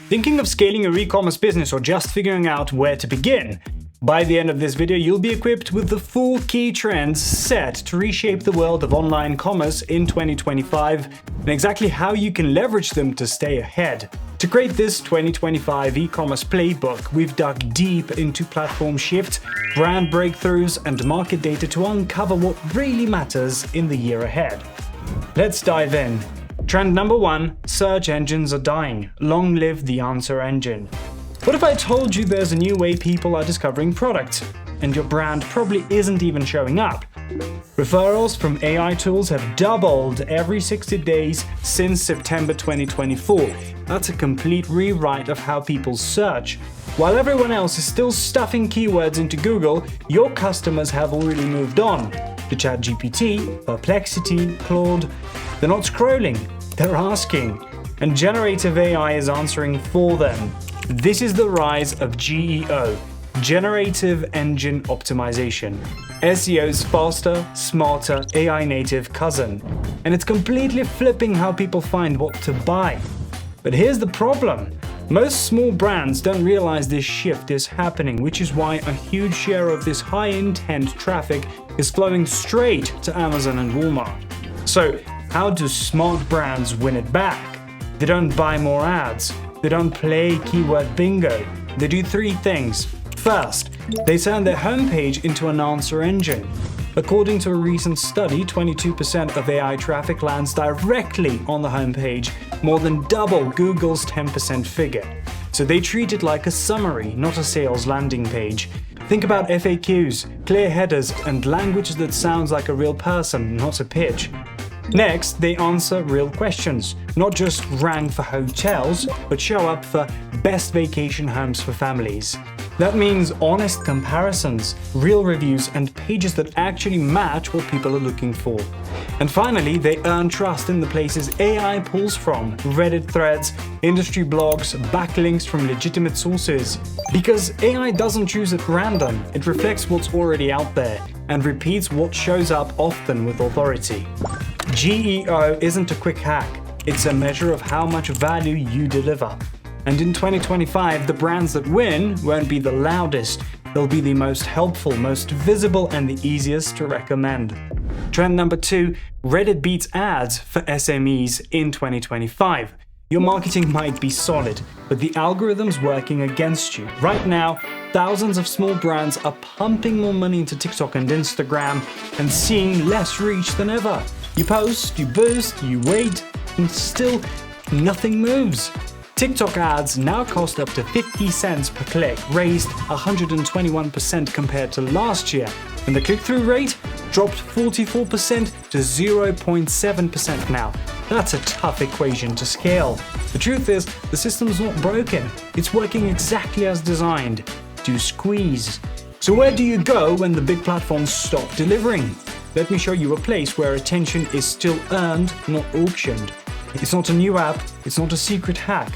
Thinking of scaling your e-commerce business or just figuring out where to begin? By the end of this video, you'll be equipped with the 4 key trends set to reshape the world of online commerce in 2025 and exactly how you can leverage them to stay ahead. To create this 2025 e-commerce playbook, we've dug deep into platform shifts, brand breakthroughs, and market data to uncover what really matters in the year ahead. Let's dive in. Trend number 1, search engines are dying. Long live the answer engine. What if I told you there's a new way people are discovering products, and your brand probably isn't even showing up? Referrals from AI tools have doubled every 60 days since September 2024. That's a complete rewrite of how people search. While everyone else is still stuffing keywords into Google, your customers have already moved on to ChatGPT, Perplexity, Claude. They're not scrolling, they're asking, and generative AI is answering for them. This is the rise of GEO, Generative Engine Optimization, SEO's faster, smarter, AI-native cousin. And it's completely flipping how people find what to buy. But here's the problem. Most small brands don't realize this shift is happening, which is why a huge share of this high-intent traffic is flowing straight to Amazon and Walmart. So, how do smart brands win it back? They don't buy more ads. They don't play keyword bingo. They do 3 things. First, they turn their homepage into an answer engine. According to a recent study, 22% of AI traffic lands directly on the homepage, more than double Google's 10% figure. So they treat it like a summary, not a sales landing page. Think about FAQs, clear headers, and language that sounds like a real person, not a pitch. Next, they answer real questions, not just rank for hotels, but show up for best vacation homes for families. That means honest comparisons, real reviews, and pages that actually match what people are looking for. And finally, they earn trust in the places AI pulls from: Reddit threads, industry blogs, backlinks from legitimate sources. Because AI doesn't choose at random, it reflects what's already out there and repeats what shows up often with authority. GEO isn't a quick hack, it's a measure of how much value you deliver. And in 2025, the brands that win won't be the loudest, they'll be the most helpful, most visible, and the easiest to recommend. Trend number 2, Reddit beats ads for SMEs in 2025. Your marketing might be solid, but the algorithm's working against you. Right now, thousands of small brands are pumping more money into TikTok and Instagram and seeing less reach than ever. You post, you boost, you wait, and still nothing moves. TikTok ads now cost up to 50 cents per click, raised 121% compared to last year, and the click-through rate dropped 44% to 0.7% now. That's a tough equation to scale. The truth is, the system's not broken. It's working exactly as designed, to squeeze. So where do you go when the big platforms stop delivering? Let me show you a place where attention is still earned, not auctioned. It's not a new app, it's not a secret hack.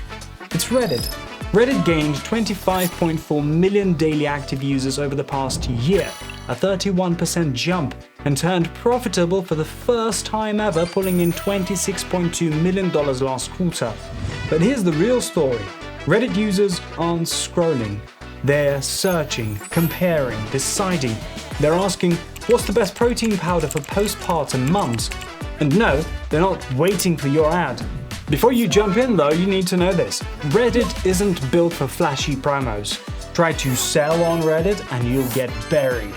It's Reddit. Reddit gained 25.4 million daily active users over the past year, a 31% jump, and turned profitable for the first time ever, pulling in $26.2 million last quarter. But here's the real story. Reddit users aren't scrolling. They're searching, comparing, deciding. They're asking, what's the best protein powder for postpartum mums? And no, they're not waiting for your ad. Before you jump in though, you need to know this. Reddit isn't built for flashy promos. Try to sell on Reddit and you'll get buried.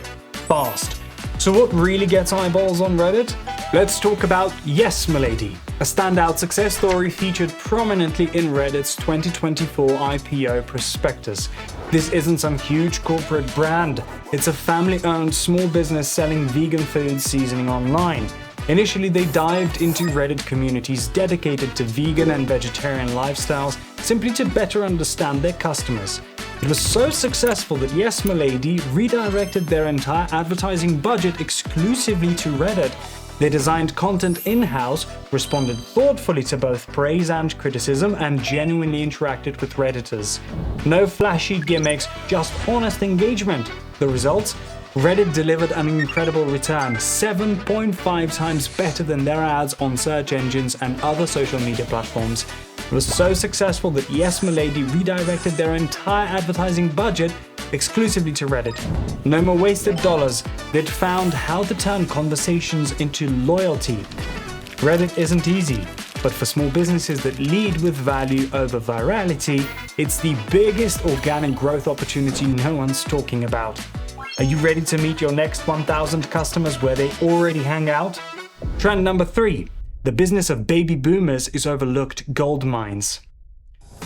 Fast. So what really gets eyeballs on Reddit? Let's talk about Yes Milady, a standout success story featured prominently in Reddit's 2024 IPO prospectus. This isn't some huge corporate brand. It's a family-owned small business selling vegan food seasoning online. Initially, they dived into Reddit communities dedicated to vegan and vegetarian lifestyles simply to better understand their customers. It was so successful that Yes Milady redirected their entire advertising budget exclusively to Reddit. They designed content in-house, responded thoughtfully to both praise and criticism, and genuinely interacted with Redditors. No flashy gimmicks, just honest engagement. The result? Reddit delivered an incredible return, 7.5 times better than their ads on search engines and other social media platforms. It was so successful that Yes Milady redirected their entire advertising budget exclusively to Reddit. No more wasted dollars. They'd found how to turn conversations into loyalty. Reddit isn't easy, but for small businesses that lead with value over virality, it's the biggest organic growth opportunity no one's talking about. Are you ready to meet your next 1,000 customers where they already hang out? Trend number 3. The business of baby boomers is overlooked gold mines.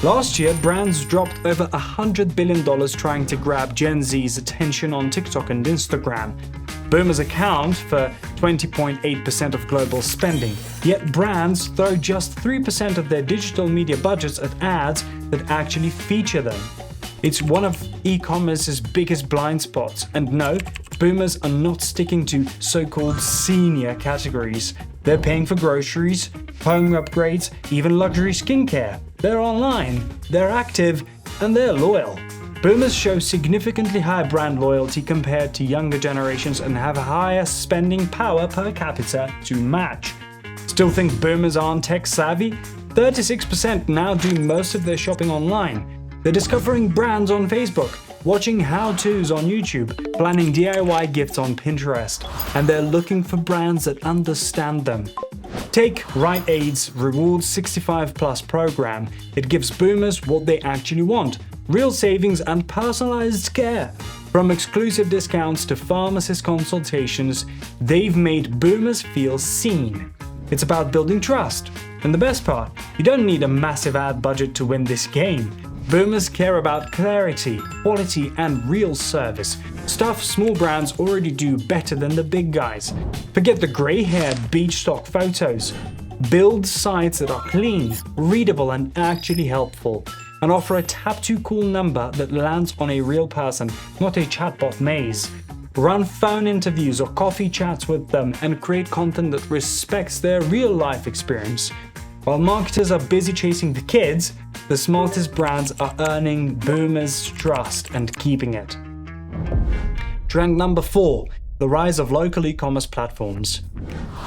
Last year, brands dropped over $100 billion trying to grab Gen Z's attention on TikTok and Instagram. Boomers account for 20.8% of global spending, yet brands throw just 3% of their digital media budgets at ads that actually feature them. It's one of e-commerce's biggest blind spots, and no, boomers are not sticking to so-called senior categories. They're paying for groceries, home upgrades, even luxury skincare. They're online, they're active, and they're loyal. Boomers show significantly higher brand loyalty compared to younger generations and have a higher spending power per capita to match. Still think boomers aren't tech savvy? 36% now do most of their shopping online. They're discovering brands on Facebook, watching how-tos on YouTube, planning DIY gifts on Pinterest, and they're looking for brands that understand them. Take Rite Aid's Rewards 65+ program. It gives boomers what they actually want: real savings and personalized care. From exclusive discounts to pharmacist consultations, they've made boomers feel seen. It's about building trust. And the best part, you don't need a massive ad budget to win this game. Boomers care about clarity, quality, and real service. Stuff small brands already do better than the big guys. Forget the grey-haired beach stock photos. Build sites that are clean, readable, and actually helpful. And offer a tap-to-call number that lands on a real person, not a chatbot maze. Run phone interviews or coffee chats with them and create content that respects their real-life experience. While marketers are busy chasing the kids, the smartest brands are earning boomers' trust and keeping it. Trend number 4. The rise of local e-commerce platforms.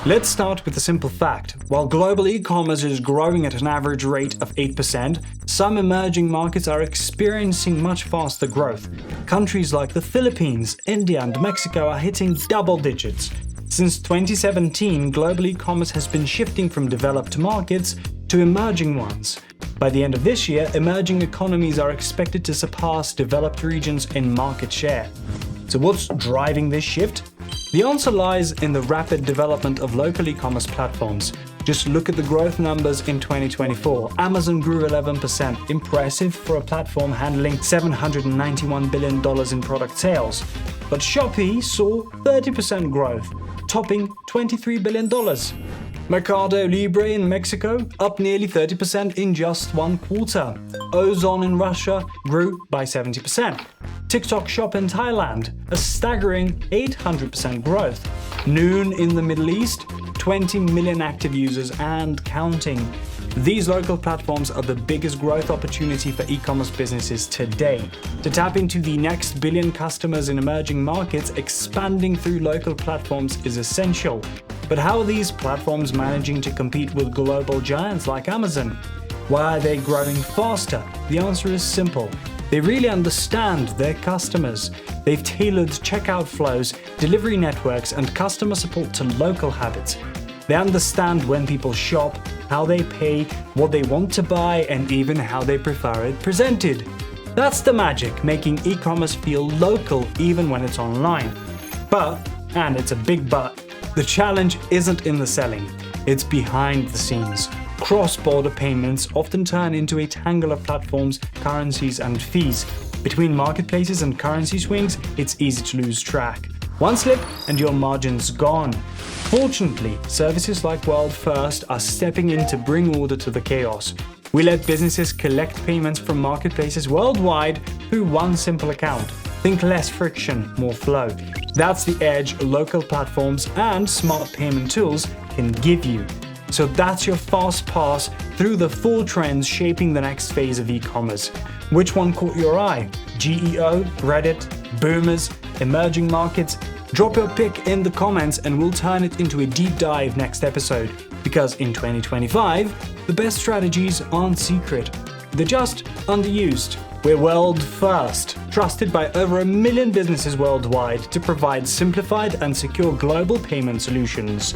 Let's start with a simple fact. While global e-commerce is growing at an average rate of 8%, some emerging markets are experiencing much faster growth. Countries like the Philippines, India, and Mexico are hitting double digits. Since 2017, global e-commerce has been shifting from developed markets to emerging ones. By the end of this year, emerging economies are expected to surpass developed regions in market share. So what's driving this shift? The answer lies in the rapid development of local e-commerce platforms. Just look at the growth numbers in 2024. Amazon grew 11%, impressive for a platform handling $791 billion in product sales. But Shopee saw 30% growth, topping $23 billion. Mercado Libre in Mexico up nearly 30% in just one quarter. Ozon in Russia grew by 70%. TikTok Shop in Thailand, a staggering 800% growth. Noon in the Middle East, 20 million active users and counting. These local platforms are the biggest growth opportunity for e-commerce businesses today. To tap into the next billion customers in emerging markets, expanding through local platforms is essential. But how are these platforms managing to compete with global giants like Amazon? Why are they growing faster? The answer is simple. They really understand their customers. They've tailored checkout flows, delivery networks, and customer support to local habits. They understand when people shop, how they pay, what they want to buy, and even how they prefer it presented. That's the magic, making e-commerce feel local even when it's online. But, and it's a big but, the challenge isn't in the selling, it's behind the scenes. Cross-border payments often turn into a tangle of platforms, currencies, and fees. Between marketplaces and currency swings, it's easy to lose track. One slip and your margin's gone. Fortunately, services like WorldFirst are stepping in to bring order to the chaos. We let businesses collect payments from marketplaces worldwide through one simple account. Think less friction, more flow. That's the edge local platforms and smart payment tools can give you. So that's your fast pass through the 4 trends shaping the next phase of e-commerce. Which one caught your eye? GEO, Reddit, boomers, emerging markets? Drop your pick in the comments and we'll turn it into a deep dive next episode. Because in 2025, The best strategies aren't secret. They're just underused. We're WorldFirst, trusted by over 1 million businesses worldwide to provide simplified and secure global payment solutions.